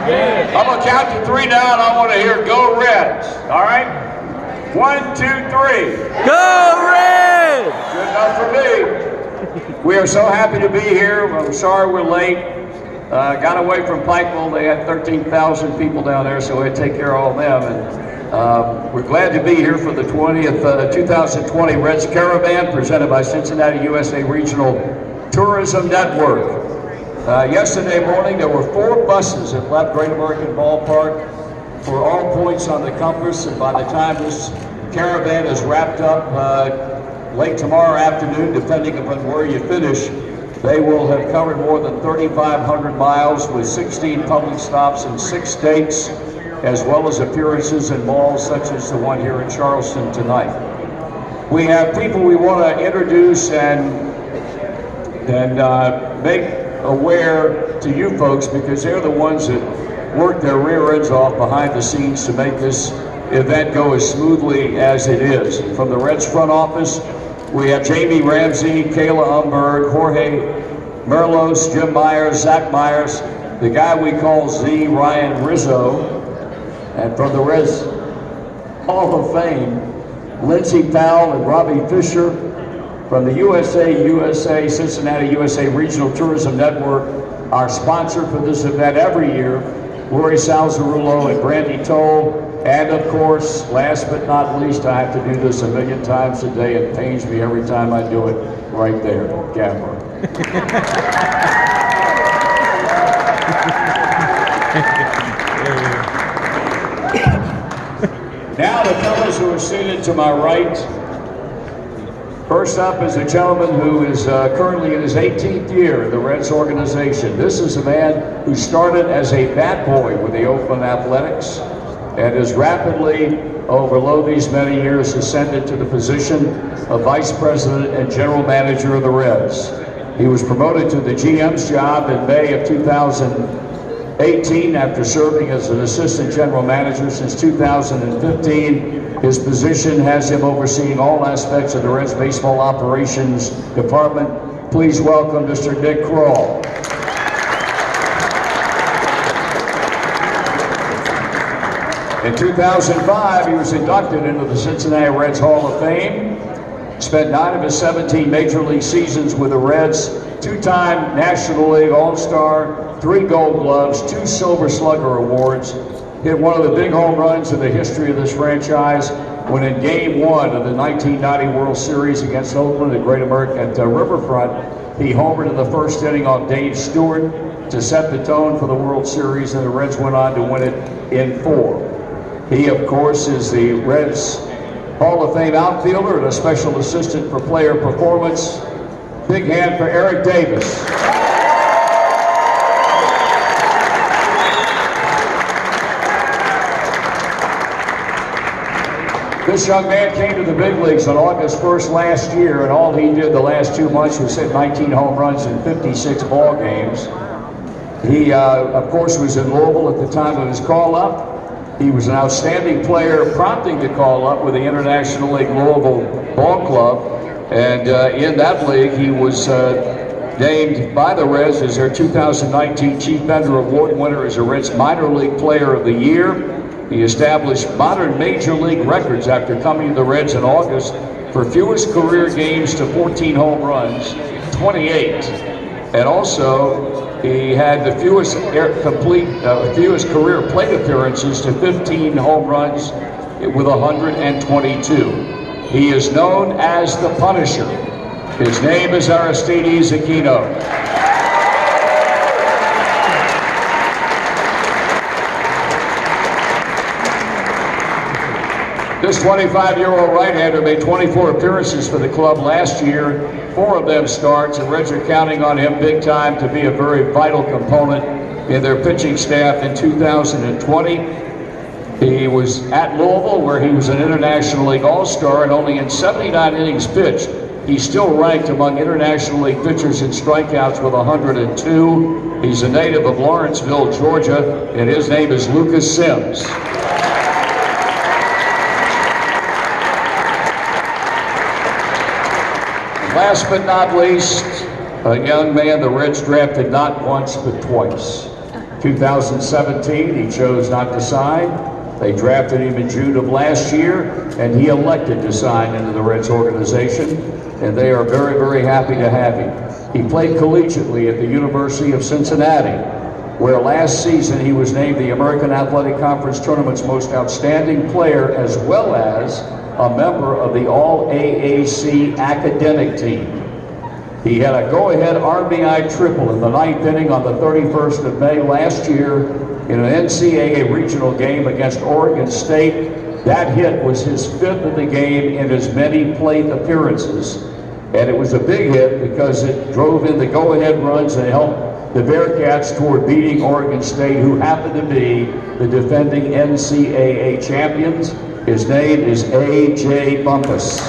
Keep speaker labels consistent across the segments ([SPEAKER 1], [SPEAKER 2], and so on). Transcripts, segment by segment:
[SPEAKER 1] I'm going to count to 3 down. I want to hear "Go Reds." All right? 1, 2, 3.
[SPEAKER 2] Go Reds!
[SPEAKER 1] Good enough for me. We are so happy to be here. I'm sorry we're late. Got away from Pikeville. They had 13,000 people down there, so we had to take care of all of them. And we're glad to be here for the 2020 Reds Caravan, presented by Cincinnati USA Regional Tourism Network. Yesterday morning, there were 4 buses that left Great American Ballpark for all points on the compass, and by the time this caravan is wrapped up late tomorrow afternoon, depending upon where you finish, they will have covered more than 3,500 miles with 16 public stops in 6 states, as well as appearances in malls such as the one here in Charleston tonight. We have people we want to introduce and make aware to you folks, because they're the ones that work their rear ends off behind the scenes to make this event go as smoothly as it is. From the Reds front office, we have Jamie Ramsey, Kayla Umberg, Jorge Merlos, Jim Myers, Zach Myers, the guy we call Z, Ryan Rizzo, and from the Reds Hall of Fame, Lindsey Powell and Robbie Fisher. From the Cincinnati USA Regional Tourism Network, our sponsor for this event every year, Lori Salzarullo and Brandy Toll. And of course, last but not least, I have to do this a million times a day. It pains me every time I do it, right there, Gabber. Now the fellows who are seated to my right. First up is a gentleman who is currently in his 18th year in the Reds organization. This is a man who started as a bat boy with the Oakland Athletics and has rapidly, over these many years, ascended to the position of Vice President and General Manager of the Reds. He was promoted to the GM's job in May of 2018 after serving as an Assistant General Manager since 2015. His position has him overseeing all aspects of the Reds baseball operations department. Please welcome Mr. Dick Krall. In 2005, he was inducted into the Cincinnati Reds Hall of Fame. Spent 9 of his 17 Major League seasons with the Reds, 2-time National League All-Star, 3 Gold Gloves, 2 Silver Slugger Awards. Hit one of the big home runs in the history of this franchise when in Game 1 of the 1990 World Series against Oakland at Riverfront, he homered in the first inning on Dave Stewart to set the tone for the World Series, and the Reds went on to win it in 4. He, of course, is the Reds Hall of Fame outfielder and a special assistant for player performance. Big hand for Eric Davis. This young man came to the big leagues on August 1st last year, and all he did the last 2 months was hit 19 home runs in 56 ball games. He, of course, was in Louisville at the time of his call-up. He was an outstanding player, prompting the call-up with the International League Louisville Ball Club, and in that league, he was named by the Reds as their 2019 Chief Bender Award winner as a Reds Minor League Player of the Year. He established modern Major League records after coming to the Reds in August for fewest career games to 14 home runs, 28. And also, he had the fewest career plate appearances to 15 home runs with 122. He is known as the Punisher. His name is Aristides Aquino. This 25-year-old right-hander made 24 appearances for the club last year, 4 of them starts, and Reds are counting on him big time to be a very vital component in their pitching staff in 2020. He was at Louisville, where he was an International League All-Star, and only in 79 innings pitched, he's still ranked among International League pitchers in strikeouts with 102. He's a native of Lawrenceville, Georgia, and his name is Lucas Sims. Last but not least, a young man the Reds drafted not once but twice. 2017, he chose not to sign. They drafted him in June of last year, and he elected to sign into the Reds organization, and they are very, very happy to have him. He played collegiately at the University of Cincinnati, where last season he was named the American Athletic Conference Tournament's most outstanding player, as well as a member of the All-AAC academic team. He had a go-ahead RBI triple in the ninth inning on the 31st of May last year in an NCAA regional game against Oregon State. That hit was his fifth of the game in as many plate appearances. And it was a big hit because it drove in the go-ahead runs and helped the Bearcats toward beating Oregon State, who happened to be the defending NCAA champions. His name is A.J. Bumpus.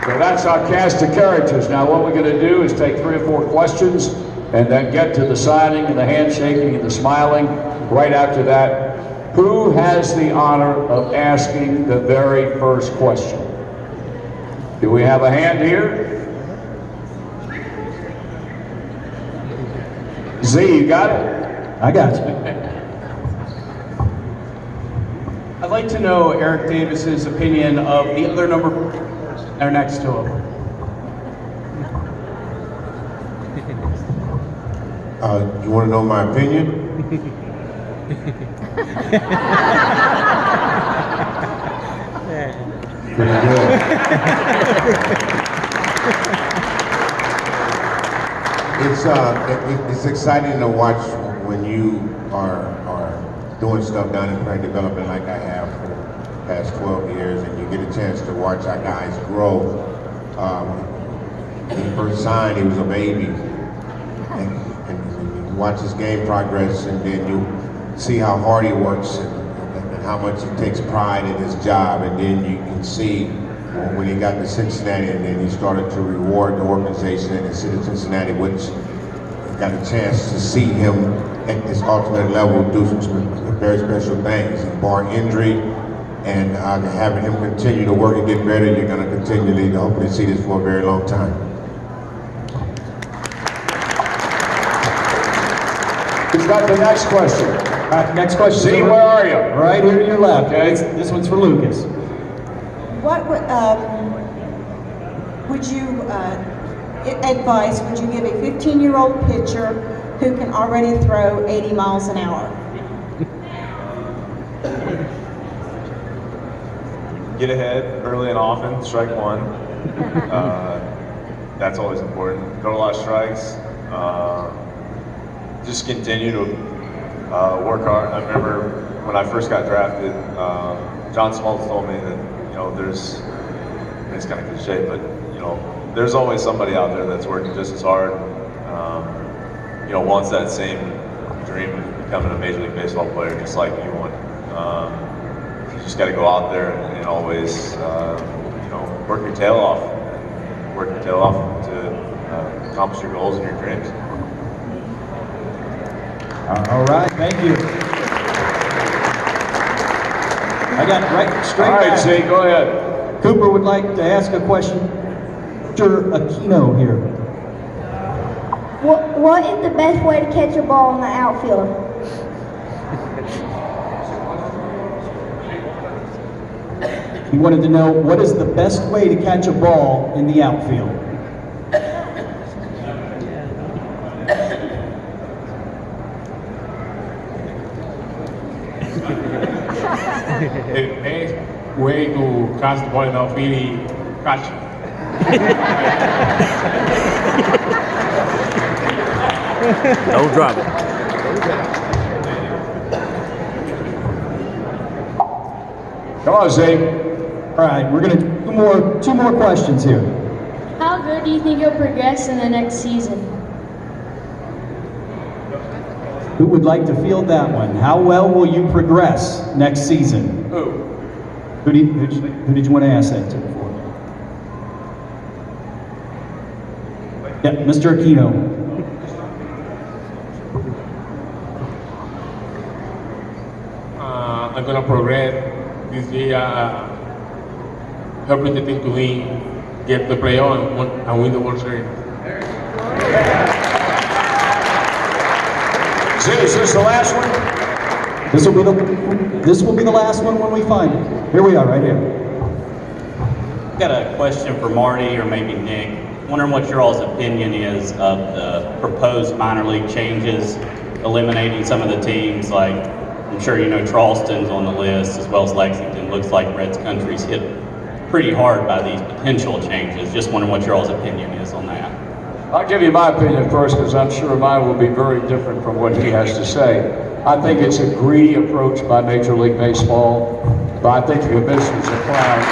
[SPEAKER 1] So that's our cast of characters. Now what we're going to do is take 3 or 4 questions and then get to the signing and the handshaking and the smiling. Right after that, who has the honor of asking the very first question? Do we have a hand here? Z, you got it?
[SPEAKER 3] I got you. I'd like to know Eric Davis's opinion of the other number are next to him.
[SPEAKER 4] You want to know my opinion? Pretty good. It's exciting to watch when you are doing stuff down in player development like I have for the past 12 years, and you get a chance to watch our guys grow. When he first signed, he was a baby. And you watch his game progress, and then you see how hard he works and how much he takes pride in his job. And then you can see when he got to Cincinnati, and then he started to reward the organization in the city of Cincinnati, which got a chance to see him at this ultimate level do some very special things. And bar injury, and having him continue to work and get better, you're going to continually hopefully see this for a very long time.
[SPEAKER 1] Who's got the next question?
[SPEAKER 3] Next question.
[SPEAKER 1] Z, where are you?
[SPEAKER 3] Right here to your left.
[SPEAKER 1] Okay.
[SPEAKER 3] This one's for Lucas.
[SPEAKER 5] What would you advise would you give a 15-year-old pitcher who can already throw 80 miles an hour?
[SPEAKER 6] Get ahead early and often, strike one. That's always important. Throw a lot of strikes. Just continue to work hard. I remember when I first got drafted, John Smoltz told me that, it's kind of cliche, but there's always somebody out there that's working just as hard. Wants that same dream of becoming a Major League Baseball player, just like you want. You just got to go out there and always, work your tail off. Work your tail off to accomplish your goals and your dreams.
[SPEAKER 3] All right, thank you. I got straight
[SPEAKER 1] All right,
[SPEAKER 3] back.
[SPEAKER 1] Z, go ahead.
[SPEAKER 3] Cooper would like to ask a question. Mr. Aquino here.
[SPEAKER 7] What is the best way to catch a ball in the outfield?
[SPEAKER 3] He wanted to know what is the best way to catch a ball in the outfield.
[SPEAKER 8] The best way to catch the ball in the outfield is catch.
[SPEAKER 2] Don't drop it.
[SPEAKER 1] Come on, Z.
[SPEAKER 3] All right, we're going to do two more questions here.
[SPEAKER 7] How good do you think you'll progress in the next season?
[SPEAKER 3] Who would like to field that one? How well will you progress next season?
[SPEAKER 1] Who?
[SPEAKER 3] Who did you want to ask that to before? Yeah, Mr. Aquino.
[SPEAKER 8] I'm going to progress this year, helping the team to win get the playoff and win the World Series.
[SPEAKER 1] Is this the last one?
[SPEAKER 9] This will be the last one when we find it. Here we are, right here.
[SPEAKER 10] I've got a question for Marty or maybe Nick. Wondering what your all's opinion is of the proposed minor league changes, eliminating some of the teams. Like, I'm sure you know Charleston's on the list, as well as Lexington. Looks like Reds Country's hit pretty hard by these potential changes. Just wondering what your all's opinion is on that.
[SPEAKER 1] I'll give you my opinion first, because I'm sure mine will be very different from what he has to say. I think it's a greedy approach by Major League Baseball, but I think the commissioner's a clown.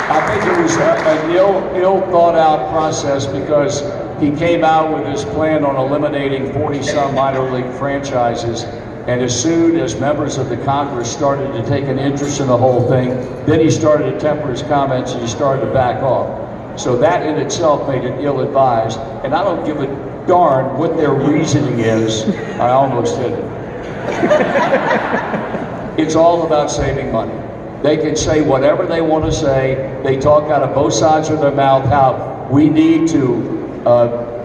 [SPEAKER 1] I think it was an ill thought out process, because he came out with his plan on eliminating 40-some minor league franchises, and as soon as members of the Congress started to take an interest in the whole thing, then he started to temper his comments and he started to back off. So that in itself made it ill-advised, and I don't give a darn what their reasoning is. I almost did it. It's all about saving money. They can say whatever they want to say. They talk out of both sides of their mouth how we need to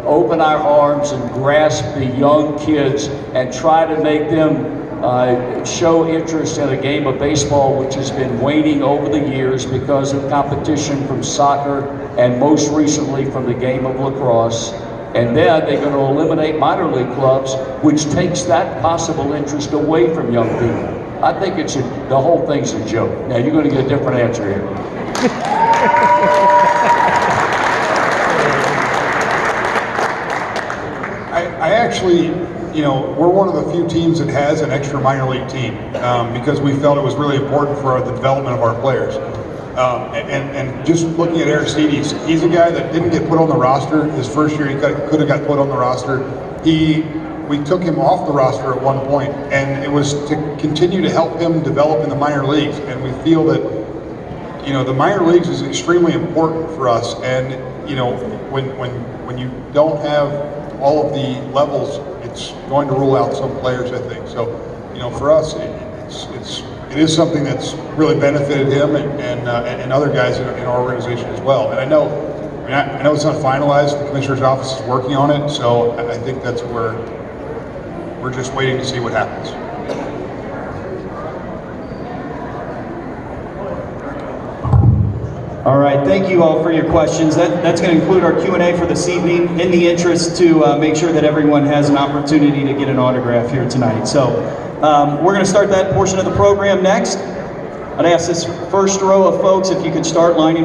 [SPEAKER 1] open our arms and grasp the young kids and try to make them show interest in a game of baseball which has been waning over the years because of competition from soccer and most recently from the game of lacrosse. And then they're going to eliminate minor league clubs, which takes that possible interest away from young people. I think the whole thing's a joke. Now you're going to get a different answer here.
[SPEAKER 11] I actually, you know, we're one of the few teams that has an extra minor league team because we felt it was really important for the development of our players. And just looking at Aristides, he's a guy that didn't get put on the roster. His first year, he could have got put on the roster. We took him off the roster at one point, and it was to continue to help him develop in the minor leagues. And we feel that, you know, the minor leagues is extremely important for us. And you know, when you don't have all of the levels, it's going to rule out some players, I think. So, you know, for us, it is something that's really benefited him and other guys in our organization as well. And I know it's not finalized. The commissioner's office is working on it, so I think that's where we're just waiting to see what happens.
[SPEAKER 3] All right, thank you all for your questions. That's going to conclude our Q&A for this evening, in the interest to make sure that everyone has an opportunity to get an autograph here tonight. So we're going to start that portion of the program next. I'd ask this first row of folks if you could start lining